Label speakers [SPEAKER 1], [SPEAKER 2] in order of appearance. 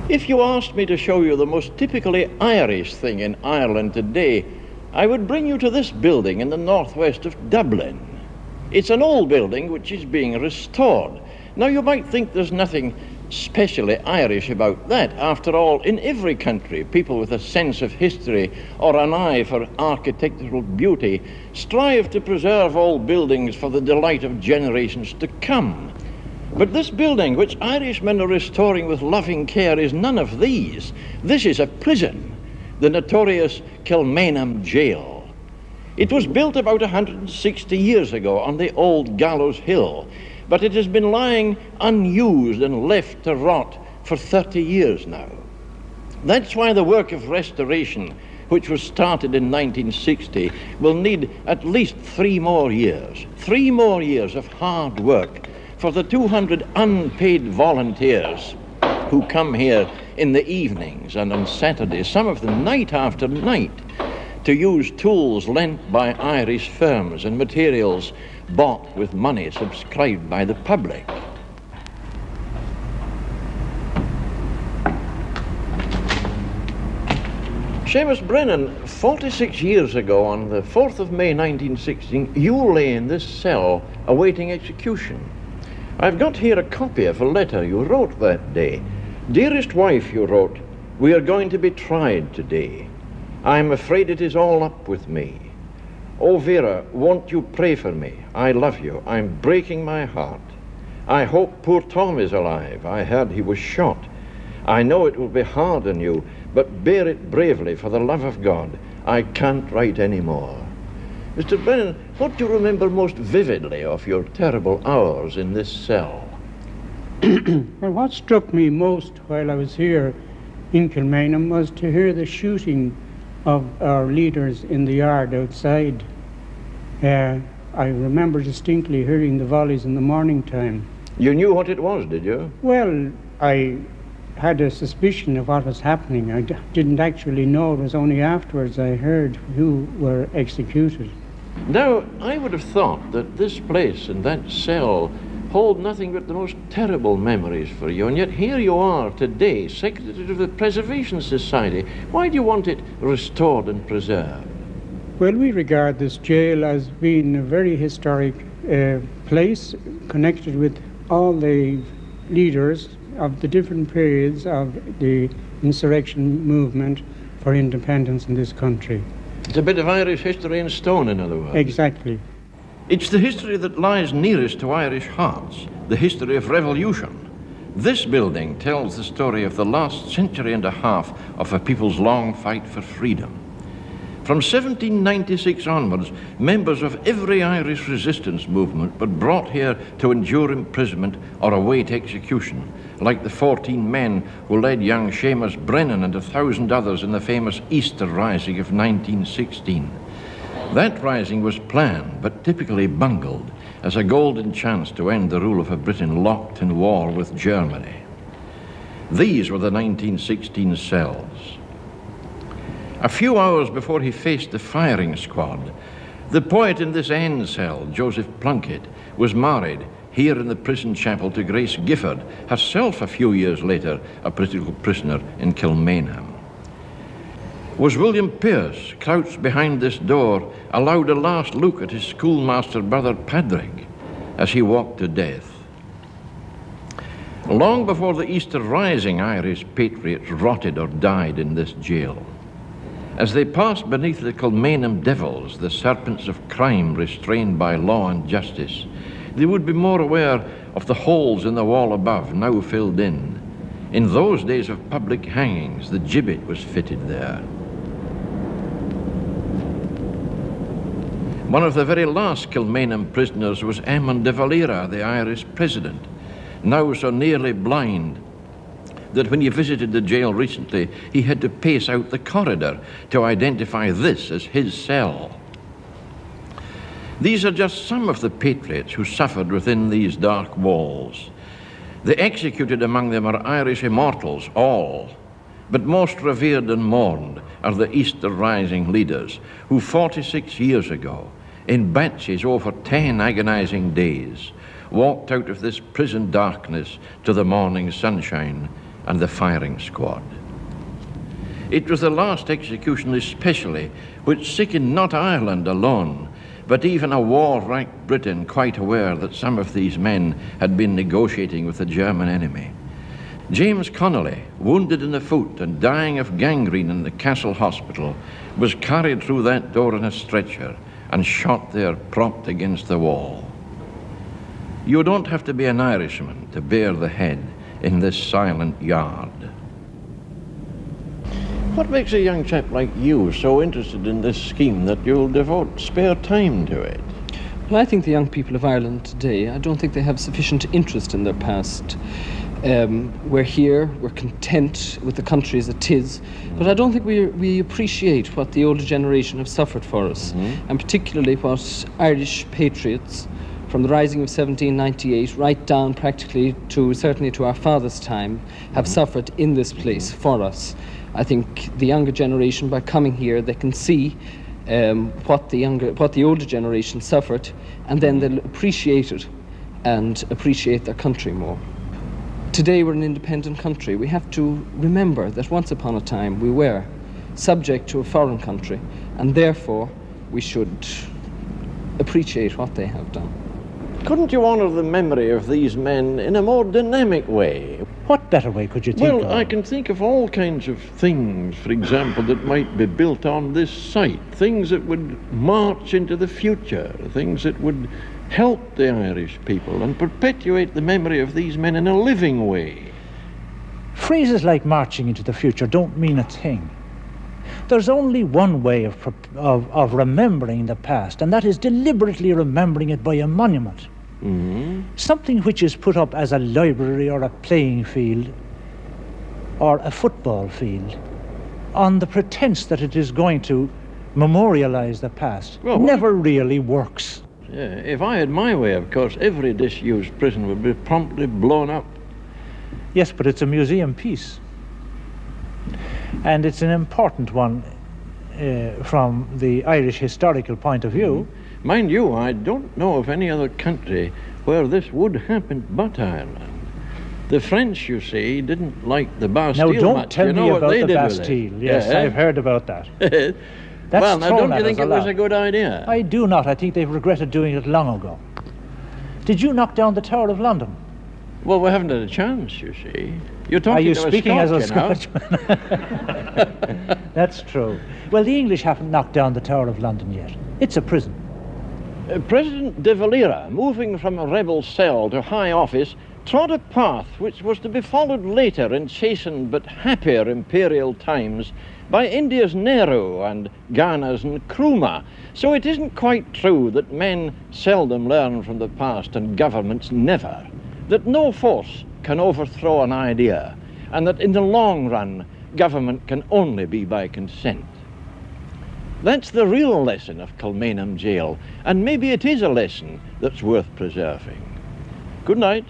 [SPEAKER 1] If you asked me to show you the most typically Irish thing in Ireland today, I would bring you to this building in the northwest of Dublin. It's an old building which is being restored. Now, you might think there's nothing specially Irish about that. After all, in every country, people with a sense of history or an eye for architectural beauty strive to preserve old buildings for the delight of generations to come. But this building, which Irishmen are restoring with loving care, is none of these. This is a prison, the notorious Kilmainham Gaol. It was built about 160 years ago on the old Gallows Hill, but it has been lying unused and left to rot for 30 years now. That's why the work of restoration, which was started in 1960, will need at least 3 more years. 3 more years of hard work for the 200 unpaid volunteers who come here in the evenings and on Saturdays, some of them night after night, to use tools lent by Irish firms and materials bought with money subscribed by the public. Seamus Brennan, 46 years ago, on the 4th of May 1916, you lay in this cell awaiting execution. I've got here a copy of a letter you wrote that day. "Dearest wife," you wrote, "we are going to be tried today. I'm afraid it is all up with me. Oh, Vera, won't you pray for me? I love you. I'm breaking my heart. I hope poor Tom is alive. I heard he was shot. I know it will be hard on you, but bear it bravely for the love of God. I can't write any more." Mr. Brennan, what do you remember most vividly of your terrible hours in this cell?
[SPEAKER 2] Well, what struck me most while I was here in Kilmainham was to hear the shooting of our leaders in the yard outside. I remember distinctly hearing the volleys in the morning time.
[SPEAKER 1] You knew what it was, did you?
[SPEAKER 2] Well, I had a suspicion of what was happening. I didn't actually know. It was only afterwards I heard who were executed.
[SPEAKER 1] Now, I would have thought that this place and that cell hold nothing but the most terrible memories for you, and yet here you are today, Secretary of the Preservation Society. Why do you want it restored and preserved?
[SPEAKER 2] Well, we regard this jail as being a very historic place connected with all the leaders of the different periods of the insurrection movement for independence in this country.
[SPEAKER 1] It's a bit of Irish history in stone, in other words.
[SPEAKER 2] Exactly.
[SPEAKER 1] It's the history that lies nearest to Irish hearts, the history of revolution. This building tells the story of the last century and a half of a people's long fight for freedom. From 1796 onwards, members of every Irish resistance movement were brought here to endure imprisonment or await execution, like the 14 men who led young Seamus Brennan and 1,000 others in the famous Easter Rising of 1916. That rising was planned, but typically bungled, as a golden chance to end the rule of a Britain locked in war with Germany. These were the 1916 cells. A few hours before he faced the firing squad, the poet in this end cell, Joseph Plunkett, was married here in the prison chapel to Grace Gifford, herself a few years later a political prisoner in Kilmainham. Was William Pearse, crouched behind this door, allowed a last look at his schoolmaster brother Padraig as he walked to death? Long before the Easter Rising, Irish patriots rotted or died in this jail. As they passed beneath the Kilmainham devils, the serpents of crime restrained by law and justice, they would be more aware of the holes in the wall above, now filled in. In those days of public hangings, the gibbet was fitted there. One of the very last Kilmainham prisoners was Eamon de Valera, the Irish president, now so nearly blind that when he visited the jail recently, he had to pace out the corridor to identify this as his cell. These are just some of the patriots who suffered within these dark walls. The executed among them are Irish immortals, all, but most revered and mourned are the Easter Rising leaders who 46 years ago, in batches over 10 agonizing days, walked out of this prison darkness to the morning sunshine and the firing squad. It was the last execution especially which sickened not Ireland alone, but even a war-racked Britain, quite aware that some of these men had been negotiating with the German enemy. James Connolly, wounded in the foot and dying of gangrene in the Castle Hospital, was carried through that door in a stretcher and shot there propped against the wall. You don't have to be an Irishman to bear the head in this silent yard. What makes a young chap like you so interested in this scheme that you'll devote spare time to it?
[SPEAKER 3] Well, I think the young people of Ireland today, I don't think they have sufficient interest in their past. We're here, we're content with the country as it is, but I don't think we appreciate what the older generation have suffered for us, and particularly what Irish patriots from the rising of 1798 right down practically to certainly to our father's time have suffered in this place for us. I think the younger generation, by coming here, they can see what the older generation suffered, and then they'll appreciate it and appreciate their country more. Today we're an independent country. We have to remember that once upon a time we were subject to a foreign country, and therefore we should appreciate what they have done.
[SPEAKER 4] Couldn't you honour the memory of these men in a more dynamic way?
[SPEAKER 5] What better way could you think of?
[SPEAKER 1] Well, I can think of all kinds of things, for example, that might be built on this site, things that would march into the future, things that would help the Irish people and perpetuate the memory of these men in a living way.
[SPEAKER 5] Phrases like marching into the future don't mean a thing. There's only one way of remembering the past, and that is deliberately remembering it by a monument. Something which is put up as a library or a playing field or a football field on the pretense that it is going to memorialize the past never really works.
[SPEAKER 1] Yeah, if I had my way, of course, every disused prison would be promptly blown up.
[SPEAKER 5] Yes, but it's a museum piece. And it's an important one from the Irish historical point of view.
[SPEAKER 1] Mind you, I don't know of any other country where this would happen but Ireland. The French, you see, didn't like the Bastille
[SPEAKER 5] Now don't
[SPEAKER 1] much.
[SPEAKER 5] tell
[SPEAKER 1] you know
[SPEAKER 5] me
[SPEAKER 1] what
[SPEAKER 5] about
[SPEAKER 1] they
[SPEAKER 5] the
[SPEAKER 1] did
[SPEAKER 5] Bastille.
[SPEAKER 1] with it.
[SPEAKER 5] Yes,
[SPEAKER 1] Yeah.
[SPEAKER 5] I've heard about that. That's
[SPEAKER 1] Well, now
[SPEAKER 5] thrown
[SPEAKER 1] don't
[SPEAKER 5] at
[SPEAKER 1] you think
[SPEAKER 5] us
[SPEAKER 1] it was a good idea?
[SPEAKER 5] I do not. I think they've regretted doing it long ago. Did you knock down the Tower of London?
[SPEAKER 1] Well, we haven't had a chance, you see. You're talking
[SPEAKER 5] Are you
[SPEAKER 1] to
[SPEAKER 5] speaking as a
[SPEAKER 1] Scot, you know.
[SPEAKER 5] Scotchman? That's true. Well, the English haven't knocked down the Tower of London yet. It's a prison.
[SPEAKER 1] President de Valera, moving from a rebel cell to high office, trod a path which was to be followed later in chastened but happier imperial times by India's Nehru and Ghana's Nkrumah. So it isn't quite true that men seldom learn from the past and governments never, that no force can overthrow an idea, and that in the long run government can only be by consent. That's the real lesson of Kilmainham Gaol, and maybe it is a lesson that's worth preserving. Good night.